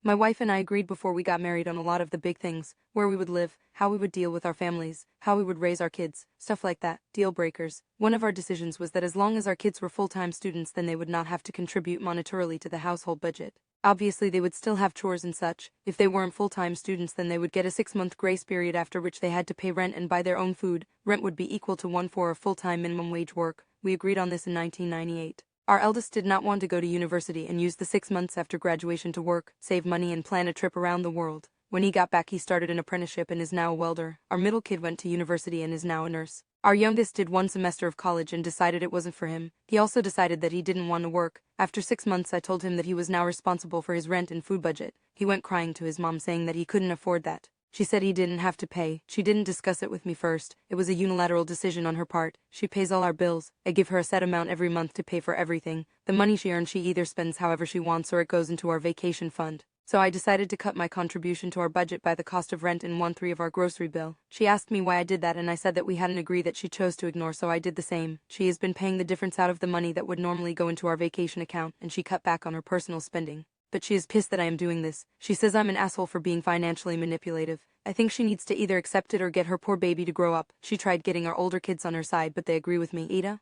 My wife and I agreed before we got married on a lot of the big things, where we would live, how we would deal with our families, how we would raise our kids, stuff like that, deal breakers. One of our decisions was that as long as our kids were full-time students, then they would not have to contribute monetarily to the household budget. Obviously, they would still have chores and such. If they weren't full-time students, then they would get a 6-month grace period after which they had to pay rent and buy their own food. Rent would be equal to 1/4 of full-time minimum wage work. We agreed on this in 1998. Our eldest did not want to go to university and use the 6 months after graduation to work, save money, and plan a trip around the world. When he got back, he started an apprenticeship and is now a welder. Our middle kid went to university and is now a nurse. Our youngest did 1 semester of college and decided it wasn't for him. He also decided that he didn't want to work. After 6 months, I told him that he was now responsible for his rent and food budget. He went crying to his mom saying that he couldn't afford that. She said he didn't have to pay. She didn't discuss it with me first. It was a unilateral decision on her part. She pays all our bills. I give her a set amount every month to pay for everything. The money she earns she either spends however she wants or it goes into our vacation fund. So I decided to cut my contribution to our budget by the cost of rent and 1/3 of our grocery bill. She asked me why I did that and I said that we hadn't agreed, that she chose to ignore, so I did the same. She has been paying the difference out of the money that would normally go into our vacation account, and she cut back on her personal spending. But she is pissed that I am doing this. She says I'm an asshole for being financially manipulative. I think she needs to either accept it or get her poor baby to grow up. She tried getting our older kids on her side, but they agree with me. AITA?